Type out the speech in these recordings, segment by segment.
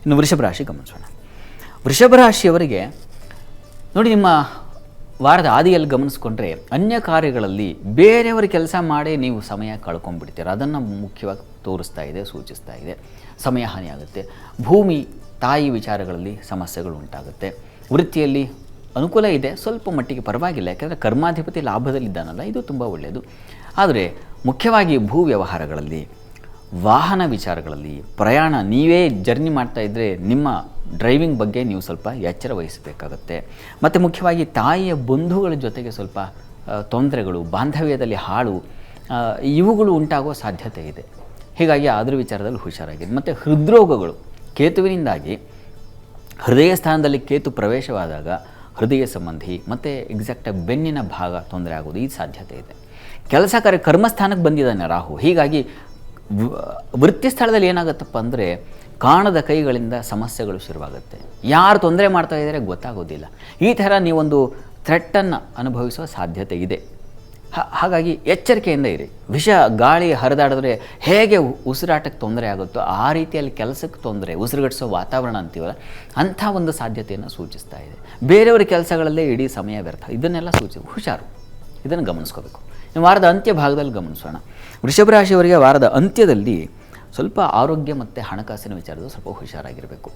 ಇನ್ನು ವೃಷಭ ರಾಶಿ ಗಮನಿಸೋಣ. ವೃಷಭ ರಾಶಿಯವರಿಗೆ ನೋಡಿ, ನಿಮ್ಮ ವಾರದ ಆದಿಯಲ್ಲಿ ಗಮನಿಸ್ಕೊಂಡ್ರೆ ಅನ್ಯ ಕಾರ್ಯಗಳಲ್ಲಿ ಬೇರೆಯವರ ಕೆಲಸ ಮಾಡಿ ನೀವು ಸಮಯ ಕಳ್ಕೊಂಡ್ಬಿಡ್ತೀರ. ಅದನ್ನು ಮುಖ್ಯವಾಗಿ ತೋರಿಸ್ತಾ ಇದೆ, ಸೂಚಿಸ್ತಾ ಇದೆ. ಸಮಯ ಹಾನಿ ಆಗುತ್ತೆ. ಭೂಮಿ ತಾಯಿ ವಿಚಾರಗಳಲ್ಲಿ ಸಮಸ್ಯೆಗಳು ಉಂಟಾಗುತ್ತೆ. ವೃತ್ತಿಯಲ್ಲಿ ಅನುಕೂಲ ಇದೆ, ಸ್ವಲ್ಪ ಮಟ್ಟಿಗೆ ಪರವಾಗಿಲ್ಲ, ಯಾಕೆಂದರೆ ಕರ್ಮಾಧಿಪತಿ ಲಾಭದಲ್ಲಿದ್ದಾನಲ್ಲ, ಇದು ತುಂಬ ಒಳ್ಳೆಯದು. ಆದರೆ ಮುಖ್ಯವಾಗಿ ಭೂ ವ್ಯವಹಾರಗಳಲ್ಲಿ, ವಾಹನ ವಿಚಾರಗಳಲ್ಲಿ, ಪ್ರಯಾಣ ನೀವೇ ಜರ್ನಿ ಮಾಡ್ತಾ ಇದ್ದರೆ ನಿಮ್ಮ ಡ್ರೈವಿಂಗ್ ಬಗ್ಗೆ ನೀವು ಸ್ವಲ್ಪ ಎಚ್ಚರ ವಹಿಸಬೇಕಾಗತ್ತೆ. ಮತ್ತು ಮುಖ್ಯವಾಗಿ ತಾಯಿಯ ಬಂಧುಗಳ ಜೊತೆಗೆ ಸ್ವಲ್ಪ ತೊಂದರೆಗಳು, ಬಾಂಧವ್ಯದಲ್ಲಿ ಹಾಳು, ಇವುಗಳು ಉಂಟಾಗುವ ಸಾಧ್ಯತೆ ಇದೆ. ಹೀಗಾಗಿ ಅದರ ವಿಚಾರದಲ್ಲಿ ಹುಷಾರಾಗಿದೆ. ಮತ್ತು ಹೃದ್ರೋಗಗಳು ಕೇತುವಿನಿಂದಾಗಿ ಹೃದಯ ಸ್ಥಾನದಲ್ಲಿ ಕೇತು ಪ್ರವೇಶವಾದಾಗ ಹೃದಯ ಸಂಬಂಧಿ ಮತ್ತು ಎಕ್ಸಾಕ್ಟಾಗಿ ಬೆನ್ನಿನ ಭಾಗ ತೊಂದರೆ ಆಗೋದು ಈ ಸಾಧ್ಯತೆ ಇದೆ. ಕೆಲಸ ಕರ್ಮಸ್ಥಾನಕ್ಕೆ ಬಂದಿದ್ದಾನೆ ರಾಹು. ಹೀಗಾಗಿ ವೃತ್ತಿ ಸ್ಥಳದಲ್ಲಿ ಏನಾಗುತ್ತಪ್ಪ ಅಂದರೆ ಕಾಣದ ಕೈಗಳಿಂದ ಸಮಸ್ಯೆಗಳು ಶುರುವಾಗುತ್ತೆ. ಯಾರು ತೊಂದರೆ ಮಾಡ್ತಾ ಇದ್ದಾರೆ ಗೊತ್ತಾಗೋದಿಲ್ಲ. ಈ ಥರ ನೀವೊಂದು ಥ್ರೆಟ್ಟನ್ನು ಅನುಭವಿಸುವ ಸಾಧ್ಯತೆ ಇದೆ. ಹಾಗಾಗಿ ಎಚ್ಚರಿಕೆಯಿಂದ ಇರಿ. ವಿಷ ಗಾಳಿ ಹರಿದಾಡಿದ್ರೆ ಹೇಗೆ ಉಸಿರಾಟಕ್ಕೆ ತೊಂದರೆ ಆಗುತ್ತೋ ಆ ರೀತಿಯಲ್ಲಿ ಕೆಲಸಕ್ಕೆ ತೊಂದರೆ, ಉಸಿರುಗಟ್ಟಿಸೋ ವಾತಾವರಣ ಅಂತೀವಲ್ಲ, ಅಂಥ ಒಂದು ಸಾಧ್ಯತೆಯನ್ನು ಸೂಚಿಸ್ತಾ ಇದೆ. ಬೇರೆಯವರ ಕೆಲಸಗಳಲ್ಲೇ ಇಡೀ ಸಮಯ ವ್ಯರ್ಥ, ಇದನ್ನೆಲ್ಲ ಹುಷಾರು, ಇದನ್ನು ಗಮನಿಸ್ಕೋಬೇಕು. ನೀವು ವಾರದ ಅಂತ್ಯ ಭಾಗದಲ್ಲಿ ಗಮನಿಸೋಣ. ವೃಷಭ ರಾಶಿಯವರಿಗೆ ವಾರದ ಅಂತ್ಯದಲ್ಲಿ ಸ್ವಲ್ಪ ಆರೋಗ್ಯ ಮತ್ತು ಹಣಕಾಸಿನ ವಿಚಾರದಲ್ಲಿ ಸ್ವಲ್ಪ ಹುಷಾರಾಗಿರಬೇಕು.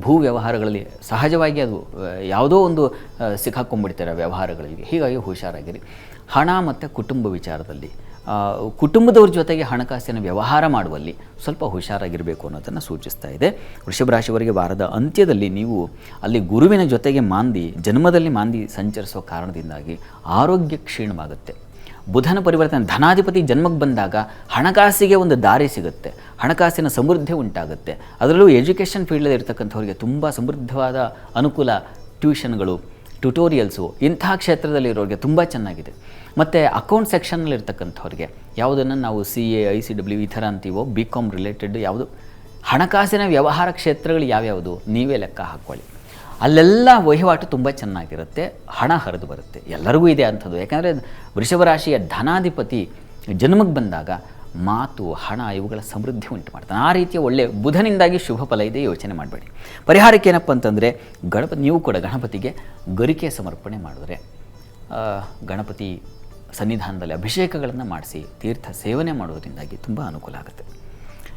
ಭೂ ವ್ಯವಹಾರಗಳಲ್ಲಿ ಸಹಜವಾಗಿ ಅದು ಯಾವುದೋ ಒಂದು ಸಿಕ್ಕಾಕೊಂಡ್ಬಿಡ್ತಾರೆ ವ್ಯವಹಾರಗಳಿಗೆ. ಹೀಗಾಗಿ ಹುಷಾರಾಗಿರಿ. ಹಣ ಮತ್ತು ಕುಟುಂಬ ವಿಚಾರದಲ್ಲಿ, ಕುಟುಂಬದವ್ರ ಜೊತೆಗೆ ಹಣಕಾಸಿನ ವ್ಯವಹಾರ ಮಾಡುವಲ್ಲಿ ಸ್ವಲ್ಪ ಹುಷಾರಾಗಿರಬೇಕು ಅನ್ನೋದನ್ನು ಸೂಚಿಸ್ತಾ ಇದೆ. ವೃಷಭ ರಾಶಿಯವರಿಗೆ ವಾರದ ಅಂತ್ಯದಲ್ಲಿ ನೀವು ಅಲ್ಲಿ ಗುರುವಿನ ಜೊತೆಗೆ ಜನ್ಮದಲ್ಲಿ ಮಾಂದಿ ಸಂಚರಿಸುವ ಕಾರಣದಿಂದಾಗಿ ಆರೋಗ್ಯ ಕ್ಷೀಣವಾಗುತ್ತೆ. ಬುಧನ ಪರಿವರ್ತನೆ, ಧನಾಧಿಪತಿ ಜನ್ಮಕ್ಕೆ ಬಂದಾಗ ಹಣಕಾಸಿಗೆ ಒಂದು ದಾರಿ ಸಿಗುತ್ತೆ, ಹಣಕಾಸಿನ ಸಮೃದ್ಧಿ ಉಂಟಾಗುತ್ತೆ. ಅದರಲ್ಲೂ ಎಜುಕೇಷನ್ ಫೀಲ್ಡಲ್ಲಿ ಇರ್ತಕ್ಕಂಥವ್ರಿಗೆ ತುಂಬ ಸಮೃದ್ಧವಾದ ಅನುಕೂಲ. ಟ್ಯೂಷನ್ಗಳು, ಟ್ಯುಟೋರಿಯಲ್ಸು ಇಂಥ ಕ್ಷೇತ್ರದಲ್ಲಿರೋರಿಗೆ ತುಂಬ ಚೆನ್ನಾಗಿದೆ. ಮತ್ತು ಅಕೌಂಟ್ ಸೆಕ್ಷನ್ನಲ್ಲಿ ಇರ್ತಕ್ಕಂಥವ್ರಿಗೆ, ಯಾವುದನ್ನು ನಾವು CA ICW ಈ ಥರ ಅಂತೀವೋ, BCom ರಿಲೇಟೆಡ್ ಯಾವುದು ಹಣಕಾಸಿನ ವ್ಯವಹಾರ ಕ್ಷೇತ್ರಗಳು ಯಾವ್ಯಾವುದು ನೀವೇ ಲೆಕ್ಕ ಹಾಕ್ಕೊಳ್ಳಿ. ಅಲ್ಲೆಲ್ಲ ವಹಿವಾಟು ತುಂಬ ಚೆನ್ನಾಗಿರುತ್ತೆ, ಹಣ ಹರಿದು ಬರುತ್ತೆ. ಎಲ್ಲರಿಗೂ ಇದೆ ಅಂಥದ್ದು. ಯಾಕಂದರೆ ವೃಷಭ ರಾಶಿಯ ಧನಾಧಿಪತಿ ಜನ್ಮಕ್ಕೆ ಬಂದಾಗ ಮಾತು, ಹಣ ಇವುಗಳ ಸಮೃದ್ಧಿ ಉಂಟು ಮಾಡ್ತಾನೆ. ಆ ರೀತಿಯ ಒಳ್ಳೆಯ ಬುಧನಿಂದಾಗಿ ಶುಭ ಫಲ ಇದೆ, ಯೋಚನೆ ಮಾಡಬೇಡಿ. ಪರಿಹಾರಕ್ಕೆ ಏನಪ್ಪ ಅಂತಂದರೆ ನೀವು ಕೂಡ ಗಣಪತಿಗೆ ಗರಿಕೆ ಸಮರ್ಪಣೆ ಮಾಡಿದ್ರೆ, ಗಣಪತಿ ಸನ್ನಿಧಾನದಲ್ಲಿ ಅಭಿಷೇಕಗಳನ್ನು ಮಾಡಿಸಿ ತೀರ್ಥ ಸೇವನೆ ಮಾಡೋದ್ರಿಂದಾಗಿ ತುಂಬ ಅನುಕೂಲ ಆಗುತ್ತೆ.